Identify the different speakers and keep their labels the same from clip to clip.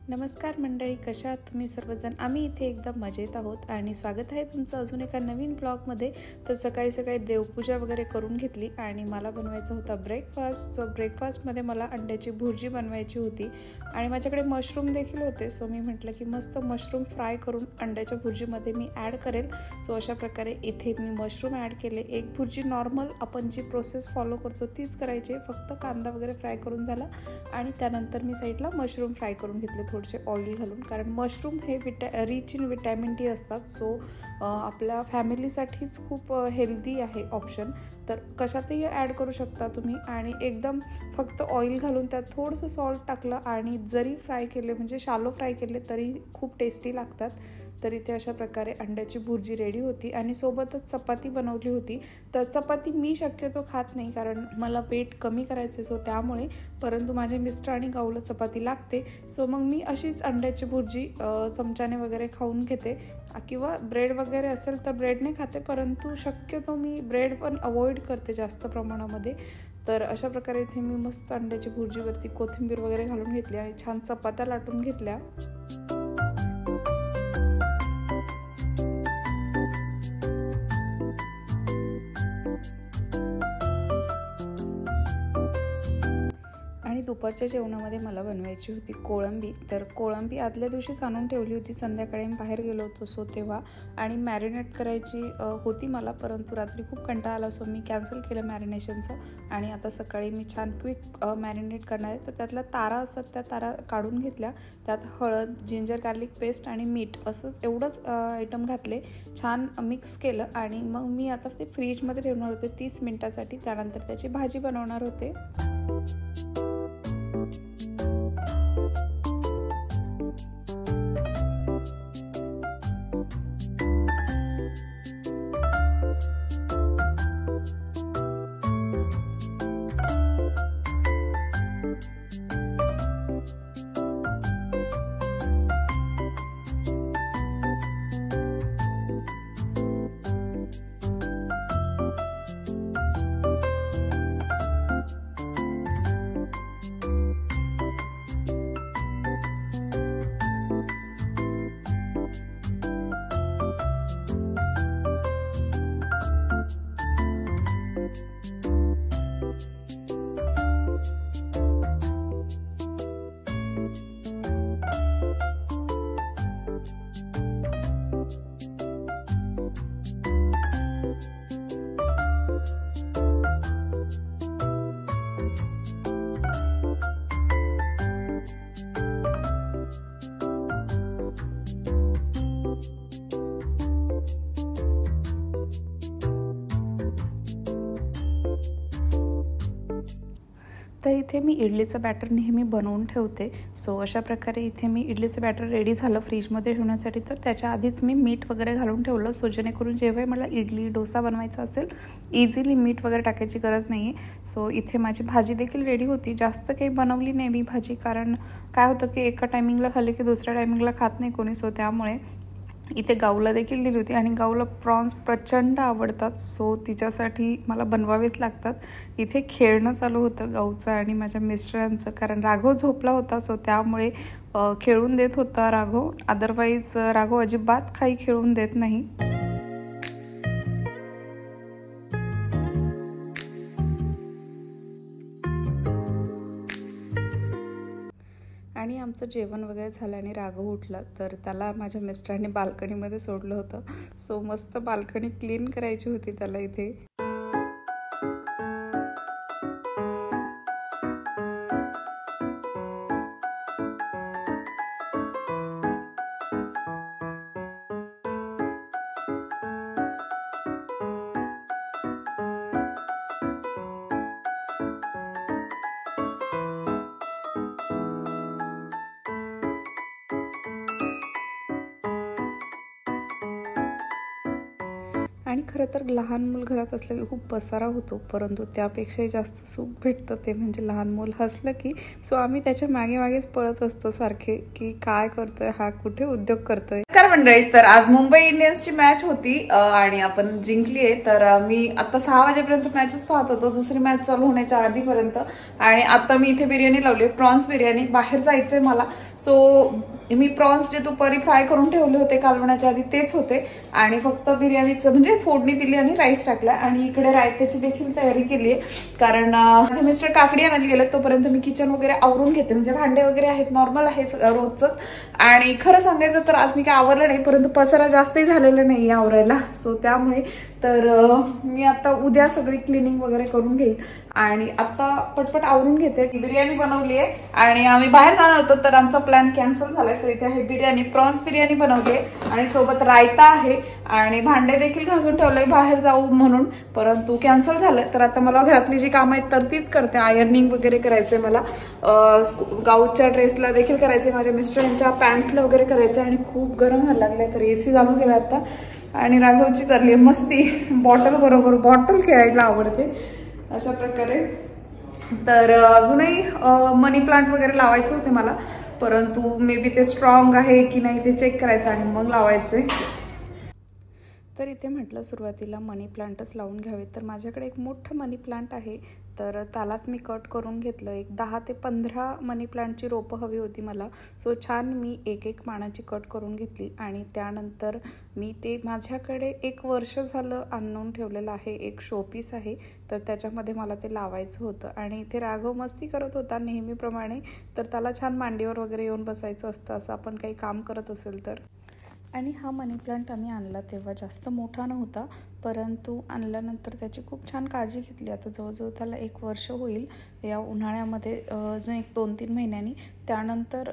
Speaker 1: नमस्कार मंडळी, कशा आहात तुम्ही सर्वजण? आम्ही इथे एकदम मजेत आहोत आणि स्वागत आहे तुमचं अजून एका नवीन ब्लॉगमध्ये. तर सकाळी सकाळी देवपूजा वगैरे करून घेतली आणि मला बनवायचा होता ब्रेकफास्ट. सो ब्रेकफास्टमध्ये मला अंड्याची भुर्जी बनवायची होती आणि माझ्याकडे मशरूम देखील होते. सो मी म्हटलं की मस्त मशरूम फ्राय करून अंड्याच्या भुर्जीमध्ये मी ॲड करेल. सो अशा प्रकारे इथे मी मशरूम ॲड केले. एक भुर्जी नॉर्मल आपण जी प्रोसेस फॉलो करतो तीच करायची, फक्त कांदा वगैरे फ्राय करून झाला आणि त्यानंतर मी साईडला मशरूम फ्राय करून घेतले थोडेसे ऑइल घालून, कारण मशरूम हे रिच इन विटॅमिन डी असतात. सो आपल्या फॅमिलीसाठीच खूप हेल्दी आहे ऑप्शन. तर कशातही ॲड करू शकता तुम्ही आणि एकदम फक्त ऑइल घालून त्यात थोडंसं सॉल्ट टाकलं आणि जरी फ्राय केले म्हणजे शालो फ्राय केले तरी खूप टेस्टी लागतात. तर इथे अशा प्रकारे अंड्याची भुर्जी रेडी होती आणि सोबतच चपाती बनवली होती. तर चपाती मी शक्यतो खात नाही कारण मला वेट कमी करायचे, सो त्यामुळे, परंतु माझे मिस्टर आणि गाऊला चपाती लागते. सो मग मी अशीच अंड्याची भुर्जी चमच्याने वगैरे खाऊन घेते, किंवा ब्रेड वगैरे असेल तर ब्रेडने खाते, परंतु शक्यतो मी ब्रेड पण अवॉइड करते जास्त प्रमाणामध्ये. तर अशा प्रकारे इथे मी मस्त अंड्याची भुर्जीवरती कोथिंबीर वगैरे घालून घेतली आणि छान चपात्या लाटून घेतल्या. दुपारच्या जेवणामध्ये मला बनवायची होती कोळंबी. तर कोळंबी आदल्या दिवशीच आणून ठेवली होती, संध्याकाळी बाहेर गेलो होतो सो तेव्हा, आणि मॅरिनेट करायची होती मला, परंतु रात्री खूप कंटाळा आला सो मी कॅन्सल केलं मॅरिनेशनचं. आणि आता सकाळी मी छान क्विक मॅरिनेट करणार आहे. तर त्यातल्या तारा असतात त्या तारा काढून घेतल्या, त्यात हळद, जिंजर गार्लिक पेस्ट आणि मीठ असंच एवढंच आयटम घातले, छान मिक्स केलं आणि मग मी आता ते फ्रीजमध्ये ठेवणार होते 30 मिनिटासाठी. त्यानंतर त्याची भाजी बनवणार होते. तर इथे मी इडलीचं बॅटर नेहमी बनवून ठेवते. सो अशा प्रकारे इथे मी इडलीचं बॅटर रेडी झालं फ्रीजमध्ये ठेवण्यासाठी. तर त्याच्या आधीच मी मीठ वगैरे घालून ठेवलं, सो जेणेकरून जेव्हा मला इडली डोसा बनवायचा असेल इझिली मीठ वगैरे टाकायची गरज नाही आहे. सो इथे माझी भाजी देखील रेडी होती. जास्त काही बनवली नाही मी भाजी, कारण काय होतं की एका टायमिंगला खाल्ली की दुसऱ्या टायमिंगला खात नाही कोणी, सो त्यामुळे इथे गाऊला देखील दिली होती आणि गाऊला प्रॉन्स प्रचंड आवडतात, सो तिच्यासाठी मला बनवावेच लागतात. इथे खेळणं चालू होतं गाऊचं आणि माझ्या मिस्टरांचं, कारण राघव झोपला होता सो त्यामुळे खेळून देत होता राघव. अदरवाईज राघव अजिबात काही खेळून देत नाही. आणि आमचं जेवण वगैरे झालं आणि राघव उठला तर त्याला माझ्या मिस्टरांनी बाल्कनीमध्ये सोडलं होतं. सो मस्त बाल्कनी क्लीन करायची होती त्याला इथे. आणि खरं तर लहान मूल घरात असलं की खूप पसारा होतो, परंतु त्यापेक्षाही जास्त सुख भेटतं ते म्हणजे लहान मूल हसलं की. सो आम्ही त्याच्या मागे मागेच पळत असतो सारखे की काय करतोय हा, कुठे उद्योग करतोय. नमस्कार मंडळी. तर आज मुंबई इंडियन्सची मॅच होती आणि आपण जिंकली आहे. तर मी आता 6 वाजेपर्यंत मॅचच पाहत होतो, दुसरी मॅच चालू होण्याच्या आधीपर्यंत. आणि आता मी इथे बिर्याणी लावली, प्रॉन्स बिर्याणी. बाहेर जायचंय मला, सो मी प्रॉन्स जे दुपारी फ्राय करून ठेवले होते कालवण्याच्या आधी तेच होते आणि फक्त बिर्याणीचं म्हणजे फोडणी दिली आणि राईस टाकला. आणि इकडे रायत्याची देखील तयारी केली आहे, कारण माझे मिस्टर काकडी आणायला गेले तोपर्यंत मी किचन वगैरे आवरून घेते. म्हणजे भांडे वगैरे आहेत, नॉर्मल आहे रोजच. आणि खरं सांगायचं तर आज मी काय आवरलं नाही, परंतु पसारा जास्तही झालेला नाही आवरायला, सो त्यामुळे तर मी आता उद्या सगळी क्लिनिंग वगैरे करून घेईल आणि आता पटपट आवरून घेते. बिर्याणी बनवली आहे आणि आम्ही बाहेर जाणार होतो, तर आमचा प्लॅन कॅन्सल झालाय. तर इथे आहे बिर्याणी, प्रॉन्स बिर्याणी बनवली आहे आणि सोबत रायता आहे आणि भांडे देखील घासून ठेवलंय बाहेर जाऊ म्हणून, परंतु कॅन्सल झालंय. तर आता मला घरातली जी कामं आहेत तर तीच करते. आयर्निंग वगैरे करायचंय मला, गाऊच्या ड्रेसला देखील करायचंय, माझ्या मिस्टरांच्या पॅन्ट्सला वगैरे करायचंय. आणि खूप गरम व्हायला लागलंय, तर एसी चालू केला आता. आणि राघवची चालली आहे मस्ती, बॉटल बरोबर, बॉटल खेळायला आवडते अशा प्रकारे. तर अजूनही मनी प्लांट वगैरे लावायचे होते मला, परंतु मे बी ते स्ट्रॉंग आहे की नाही ते चेक करायचं आणि मग लावायचे. तर इथे म्हटलं सुरुवातीला मनी प्लांटच लावून घ्यावे. तर माझ्याकडे एक मोठं मनी प्लांट आहे, तर त्यालाच मी कट करून घेतलं. एक 10 ते 15 मनी प्लांटची रोपं हवी होती मला, सो छान मी एक पानाची कट करून घेतली. आणि त्यानंतर मी ते माझ्याकडे 1 वर्ष झालं आणून ठेवलेलं आहे, एक शोपीस आहे, तर त्याच्यामध्ये मला ते लावायचं होतं. आणि इथे राघव मस्ती करत होता नेहमीप्रमाणे, तर त्याला छान मांडीवर वगैरे येऊन बसायचं असतं असं आपण काही काम करत असेल तर. आणि हा मनी प्लांट आम्ही आणला तेव्हा जास्त मोठा नव्हता, परंतु आणल्यानंतर त्याची खूप छान काळजी घेतली. आता जवळजवळ त्याला 1 वर्ष होईल या उन्हाळ्यामध्ये, अजून 1-2-3 महिन्यांनी. त्यानंतर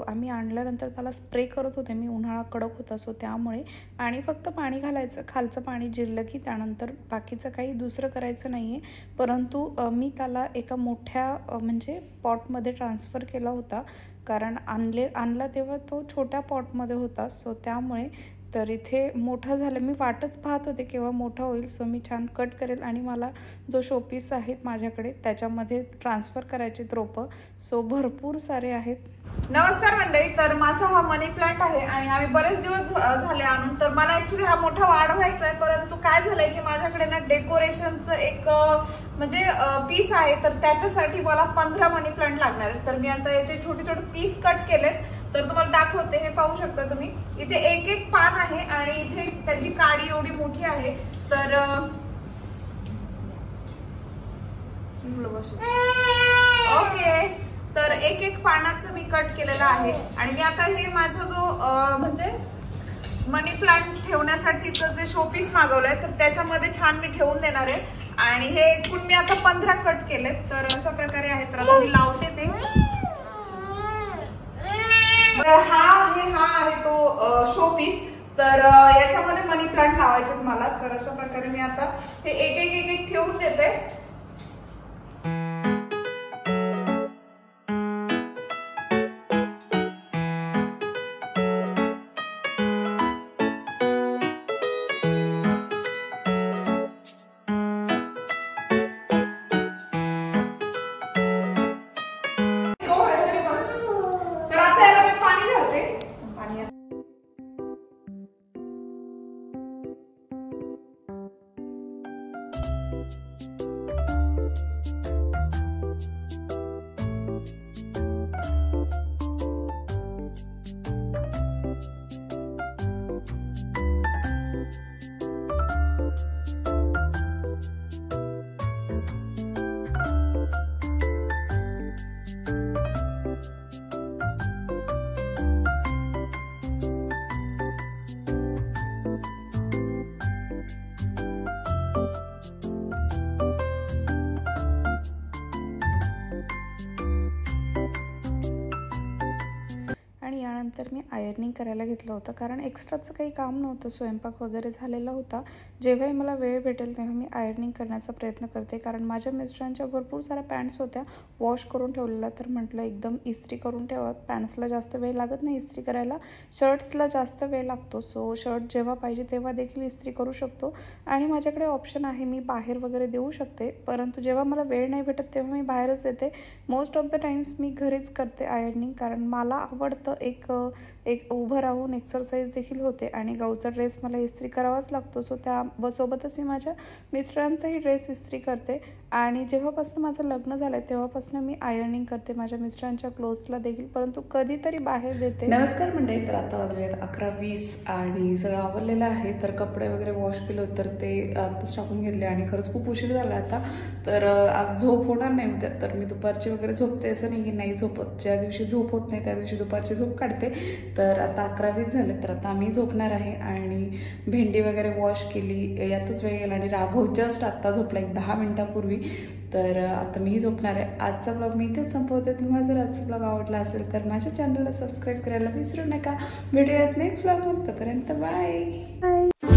Speaker 1: आम्ही आणल्यानंतर त्याला स्प्रे करत होते मी, उन्हाळा कडक होता सो त्यामुळे. आणि फक्त पाणी घालायचं, खालचं पाणी जिरलं की त्यानंतर बाकीचं काही दुसरं करायचं नाही आहे. परंतु मी त्याला एका मोठ्या म्हणजे पॉटमध्ये ट्रान्सफर केला होता, कारण आणला तेव्हा तो छोट्या पॉटमध्ये होता, सो त्यामुळे. तर इथे मोठा झालं, मी वाटच पाहत होते केव्हा मोठा होईल. सो मी छान कट करेल आणि मला जो शोपीस आहेत माझ्याकडे त्याच्यामध्ये ट्रान्सफर करायचे रोपं, सो भरपूर सारे आहेत. नमस्कार मंडळी. तर माझा हा मनी प्लांट आहे आणि आम्ही बरेच दिवस झाले आणून. तर मला ऍक्च्युली हा मोठा वाढवायचा आहे, परंतु काय झालंय की माझ्याकडे ना डेकोरेशनचं एक म्हणजे पीस आहे, तर त्याच्यासाठी मला 15 मनी प्लांट लागणार आहेत. तर मी आता याचे छोटे छोटे पीस कट केलेत, तर तुम्हाला दाखवते. हे पाहू शकता तुम्ही, इथे एक पान आहे आणि इथे त्याची काडी एवढी मोठी आहे. तर ओके, तर एक पानाचं मी कट केलेलं आहे. आणि मी आता हे माझा जो म्हणजे मनी प्लांट ठेवण्यासाठीचं जे शोपीस मागवलंय, तर त्याच्यामध्ये छान मी ठेवून देणार आहे. आणि हे एकूण मी आता 15 कट केलेत, तर अशा प्रकारे आहे. तर आता मी लावते ते. हा आहे तो शोपीस, तर याच्यामध्ये मनी प्लांट लावायचे मला. तर अशा प्रकारे मी आता हे एक ठेवून देते. आणि यानंतर मी आयर्निंग करायला घेतलं होतं, कारण एक्स्ट्राचं काही काम नव्हतं, स्वयंपाक वगैरे झालेला होता. जेव्हाही मला वेळ भेटेल तेव्हा मी आयर्निंग करण्याचा प्रयत्न करते, कारण माझ्या मिस्टरांच्या भरपूर साऱ्या पॅन्ट्स होत्या वॉश करून ठेवलेल्या. तर म्हटलं एकदम इस्त्री करून ठेवा, पॅन्ट्सला जास्त वेळ लागत नाही इस्त्री करायला, शर्ट्सला जास्त वेळ लागतो. सो शर्ट जेव्हा पाहिजे तेव्हा देखील इस्त्री करू शकतो. आणि माझ्याकडे ऑप्शन आहे, मी बाहेर वगैरे देऊ शकते, परंतु जेव्हा मला वेळ नाही भेटत तेव्हा मी बाहेरच देते. मोस्ट ऑफ द टाइम्स मी घरीच करते आयर्निंग, कारण मला आवडतं एक एक उभं राहून एक्सरसाइज देखील होते आणि गाऊचा ड्रेस मला इस्त्री करावाच लागतो. सो सोबतच मी माझ्या मिस्टरांचाही ड्रेस इस्त्री करते. आणि जेव्हापासून माझं लग्न झालं तेव्हापासून मी आयर्निंग करते माझ्या मिस्टरांच्या क्लोथ्सला देखील, परंतु कधीतरी बाहेर देते.
Speaker 2: नमस्कार मंडळी, तर आता वाजले 11:20 आणि सगळं आवरलेलं आहे. तर कपडे वगैरे वॉश केले तर ते आत्ताच टाकून घेतले आणि खरंच खूप उशीर झाला आता. तर आज झोप होणार नाही उद्या, तर मी दुपारची वगैरे झोपते. असं नाही की नाही झोपत, ज्या दिवशी झोप होत नाही त्या दिवशी दुपारची झोप काढते. तर आता 11:20 झाले, तर आता आम्ही झोपणार आहे. आणि भेंडी वगैरे वॉश केली, यातच वेळ गेला. आणि राघव जस्ट आत्ता झोपला 10 मिनिटापूर्वी. तर आता मीही झोपणार आहे. आजचा ब्लॉग मी इथेच संपवते. तुम्हाला जर आजचा ब्लॉग आवडला असेल तर माझ्या चॅनलला सबस्क्राईब करायला विसरू नका. भेटूयात नेक्स्ट ब्लॉग. तोपर्यंत बाय.